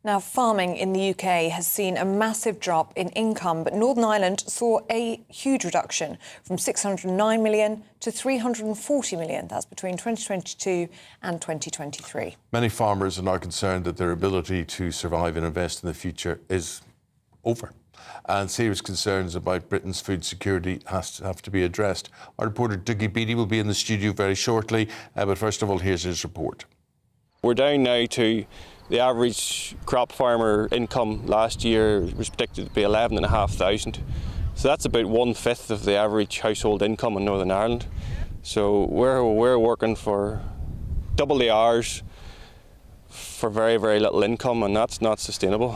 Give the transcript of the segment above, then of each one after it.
Now, farming in the UK has seen a massive drop in income, but Northern Ireland saw a huge reduction from 609 million to 340 million. That's between 2022 and 2023. Many farmers are now concerned that their ability to survive and invest in the future is over. And serious concerns about Britain's food security have to be addressed. Our reporter Douggie Beattie will be in the studio very shortly, but first of all, here's his report. We're down now to the average crop farmer income last year was predicted to be 11,500. So that's about 1/5 of the average household income in Northern Ireland. So we're working for double the hours for very, very little income, and that's not sustainable.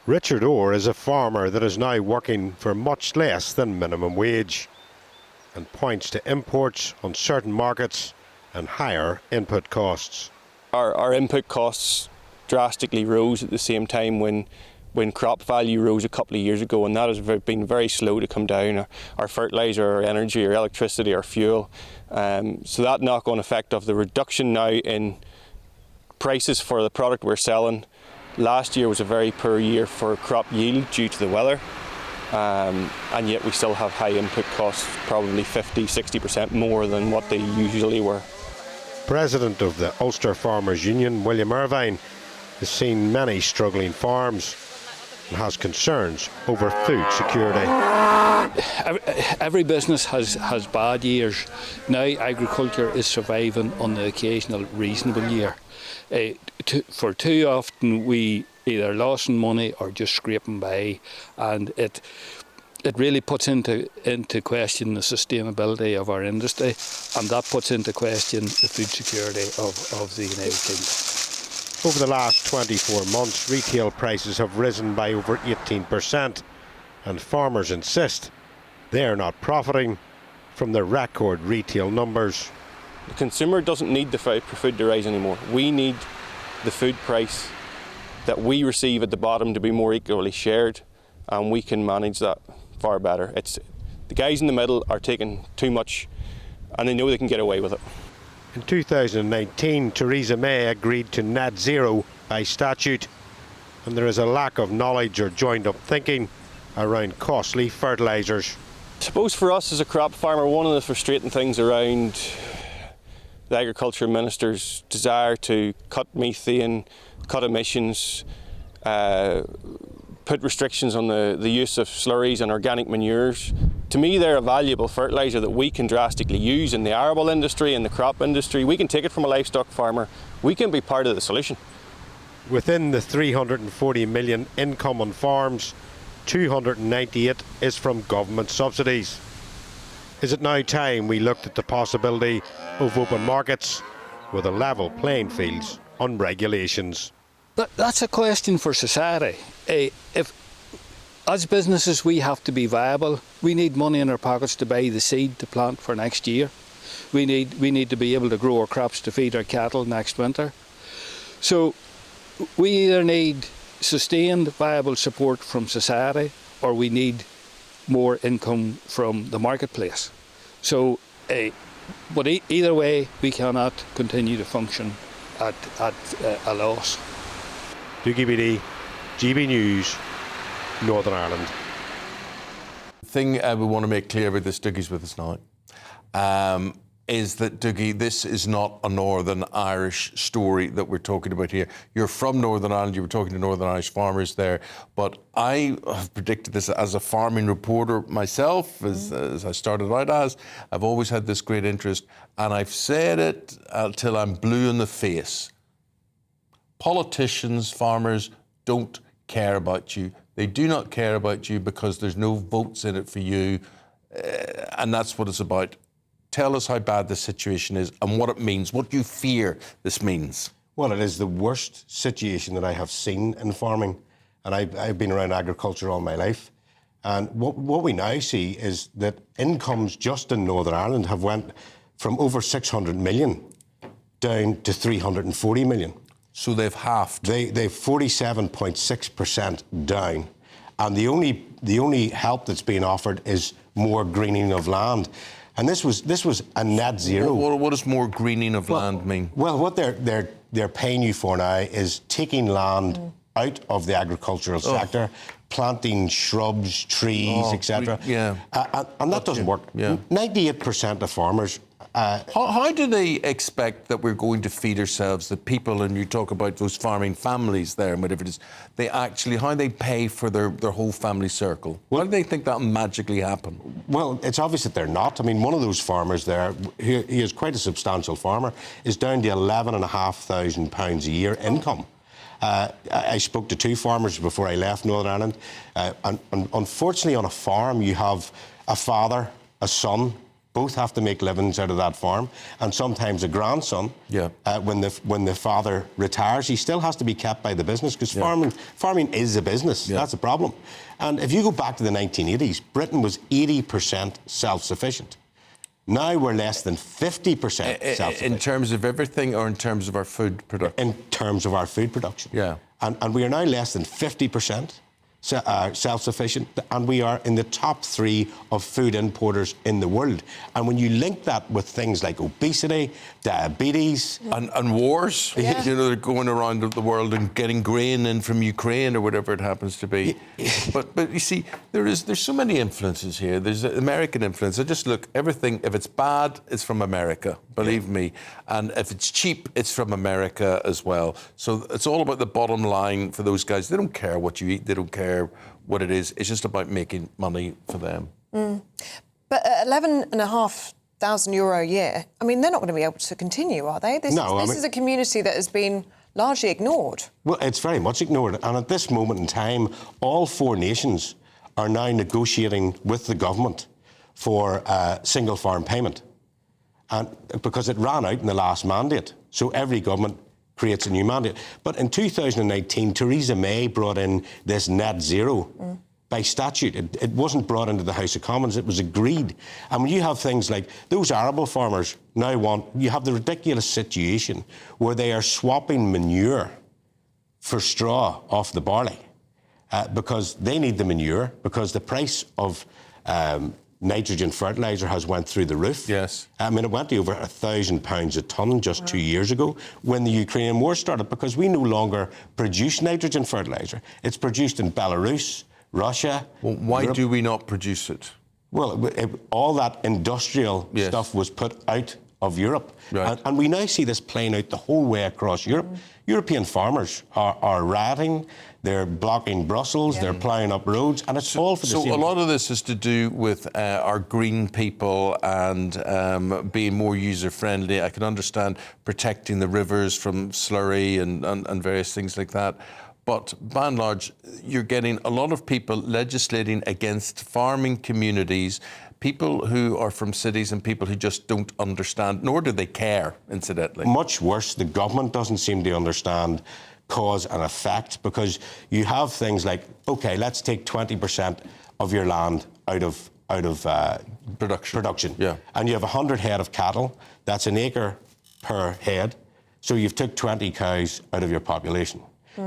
Richard Orr is a farmer that is now working for much less than minimum wage and points to imports on certain markets and higher input costs. Our input costs drastically rose at the same time when crop value rose a couple of years ago, and that has been very slow to come down. Our fertiliser, our energy, our electricity, our fuel. So that knock-on effect of the reduction now in prices for the product we're selling. Last year was a very poor year for crop yield due to the weather, and yet we still have high input costs, probably 50–60% more than what they usually were. President of the Ulster Farmers Union, William Irvine, has seen many struggling farms and has concerns over food security. Every business has bad years. Now agriculture is surviving on the occasional reasonable year. For too often we either losing money or just scraping by, and it really puts into question the sustainability of our industry, and that puts into question the food security of the United Kingdom. Over the last 24 months, retail prices have risen by over 18%, and farmers insist they are not profiting from the record retail numbers. The consumer doesn't need the food to rise anymore. We need the food price that we receive at the bottom to be more equally shared, and we can manage that far better. It's the guys in the middle are taking too much, and they know they can get away with it. In 2019, Theresa May agreed to net zero by statute, and there is a lack of knowledge or joined-up thinking around costly fertilisers. I suppose for us as a crop farmer, one of the frustrating things around the Agriculture Minister's desire to cut methane, cut emissions, put restrictions on the use of slurries and organic manures. To me, they're a valuable fertiliser that we can drastically use in the arable industry, in the crop industry. We can take it from a livestock farmer. We can be part of the solution. Within the 340 million income on farms, 298 is from government subsidies. Is it now time we looked at the possibility of open markets with a level playing fields on regulations? That's a question for society. If, as businesses, we have to be viable. We need money in our pockets to buy the seed to plant for next year. We need to be able to grow our crops to feed our cattle next winter. So we either need sustained viable support from society, or we need more income from the marketplace. So, but either way, we cannot continue to function at a loss. Douggie Beattie, GB News, Northern Ireland. The thing we want to make clear about this, Dougie's with us now, is that, Douggie, this is not a Northern Irish story that we're talking about here. You're from Northern Ireland, you were talking to Northern Irish farmers there, but I have predicted this as a farming reporter myself, as I started out as. I've always had this great interest, and I've said it till I'm blue in the face. Politicians, farmers, don't care about you. They do not care about you because there's no votes in it for you, and that's what it's about. Tell us how bad this situation is and what it means, what you fear this means. Well, it is the worst situation that I have seen in farming, and I've been around agriculture all my life. And what we now see is that incomes just in Northern Ireland have went from over 600 million down to 340 million. So they've halved. They've 47.6% down. And the only help that's being offered is more greening of land. And this was a net zero. What does more greening of land mean? Well, what they're they're paying you for now is taking land out of the agricultural sector, planting shrubs, trees, etc. yeah. And that doesn't work. Yeah. 98% of farmers. How do they expect that we're going to feed ourselves, that people, and you talk about those farming families there and whatever it is, they actually, how they pay for their whole family circle? How do they think that'll magically happen? Well, it's obvious that they're not. I mean, one of those farmers there, he is quite a substantial farmer, is down to £11,500 a year income. I spoke to 2 farmers before I left Northern Ireland. And unfortunately, on a farm, you have a father, a son, both have to make livings out of that farm, and sometimes a grandson. Yeah. When the father retires, he still has to be kept by the business, because farming is a business. Yeah. That's a problem. And if you go back to the 1980s, Britain was 80% self-sufficient. Now we're less than 50% self-sufficient. In terms of everything, or in terms of our food production? In terms of our food production. Yeah. And we are now less than 50% self-sufficient, and we are in the top 3 of food importers in the world. And when you link that with things like obesity, diabetes... And wars, Yeah. you know, they're going around the world and getting grain in from Ukraine or whatever it happens to be. But you see, there's so many influences here. There's American influence. I just look, everything, if it's bad, it's from America, believe me. And if it's cheap, it's from America as well. So it's all about the bottom line for those guys. They don't care what you eat. They don't care what it is. It's just about making money for them. But at €11,500 a year, I mean, they're not going to be able to continue, are they? This is a community that has been largely ignored. Well, it's very much ignored. And at this moment in time, all 4 nations are now negotiating with the government for single farm payment. And because it ran out in the last mandate. So every government creates a new mandate. But in 2019, Theresa May brought in this net zero by statute. It wasn't brought into the House of Commons, it was agreed. And when you have things like those arable farmers now you have the ridiculous situation where they are swapping manure for straw off the barley because they need the manure, because the price of nitrogen fertiliser has went through the roof. Yes. I mean, it went to over £1,000 a tonne just 2 years ago when the Ukrainian war started, because we no longer produce nitrogen fertiliser. It's produced in Belarus, Russia. Well, why Europe. do we not produce it? Well, all that industrial stuff was put out of Europe. Right. And we now see this playing out the whole way across Europe. European farmers are rioting, they're blocking Brussels, they're ploughing up roads, and it's all for the same... So a lot of this is to do with our green people and being more user-friendly. I can understand protecting the rivers from slurry and various things like that. But by and large, you're getting a lot of people legislating against farming communities, people who are from cities and people who just don't understand, nor do they care, incidentally. Much worse, the government doesn't seem to understand cause and effect, because you have things like, OK, let's take 20% of your land out of production. Yeah. And you have 100 head of cattle, that's an acre per head, so you've took 20 cows out of your population.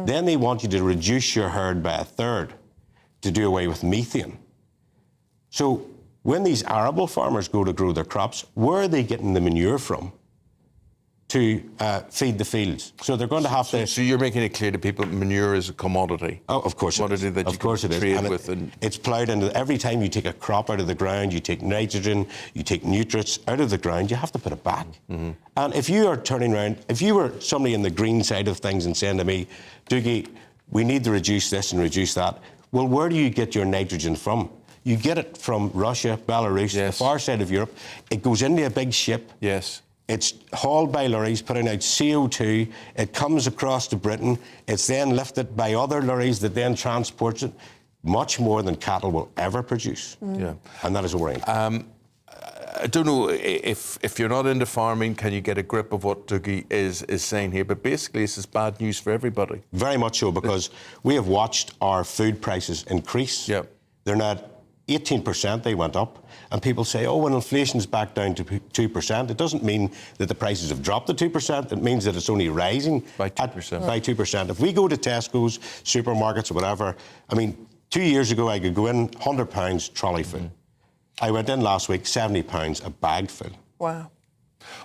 Then they want you to reduce your herd by 1/3 to do away with methane. So when these arable farmers go to grow their crops, where are they getting the manure from to feed the fields? So they're going to have to... So you're making it clear to people manure is a commodity. Oh, of course it is. Commodity that of you course can it is. trade And with. it's ploughed into... Every time you take a crop out of the ground, you take nitrogen, you take nutrients out of the ground, you have to put it back. And if you are turning around, if you were somebody in the green side of things and saying to me, Douggie, we need to reduce this and reduce that, well, where do you get your nitrogen from? You get it from Russia, Belarus, the far side of Europe. It goes into a big ship. Yes. It's hauled by lorries, putting out CO2. It comes across to Britain. It's then lifted by other lorries that then transports it, much more than cattle will ever produce. Yeah. And that is worrying. I don't know if you're not into farming, can you get a grip of what Douggie is saying here? But basically, this is bad news for everybody. Very much so, because we have watched our food prices increase. Yeah. They're now 18%, they went up. And people say, oh, when inflation's back down to 2%, it doesn't mean that the prices have dropped to 2%. It means that it's only rising by 2%. By 2%. If we go to Tesco's, supermarkets, or whatever, I mean, 2 years ago, I could go in £100 trolley full. I went in last week, £70 a bag full. Wow.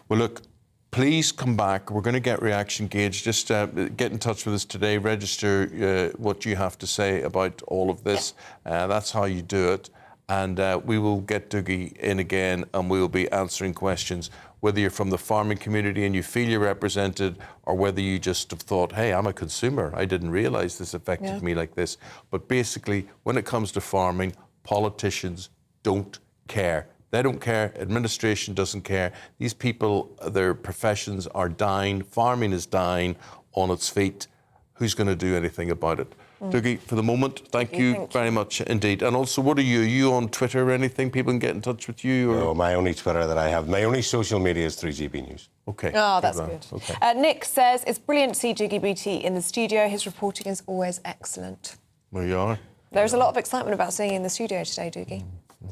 Well, look, Please come back. We're going to get reaction gauge. Just get in touch with us today. Register what you have to say about all of this. That's how you do it. And we will get Douggie in again, and we will be answering questions, whether you're from the farming community and you feel you're represented, or whether you just have thought, hey, I'm a consumer. I didn't realise this affected me like this. But basically, when it comes to farming, politicians don't care. They don't care. Administration doesn't care. These people, their professions are dying. Farming is dying on its feet. Who's going to do anything about it? Douggie, for the moment, thank you very much indeed. And also, what are you? Are you on Twitter or anything? People can get in touch with you? Or? No, my only Twitter that I have, my only social media is 3GB News. Okay. Oh, that's good. Okay. Nick says, it's brilliant to see Douggie Beattie in the studio. His reporting is always excellent. There you are. There's a lot of excitement about seeing you in the studio today, Douggie.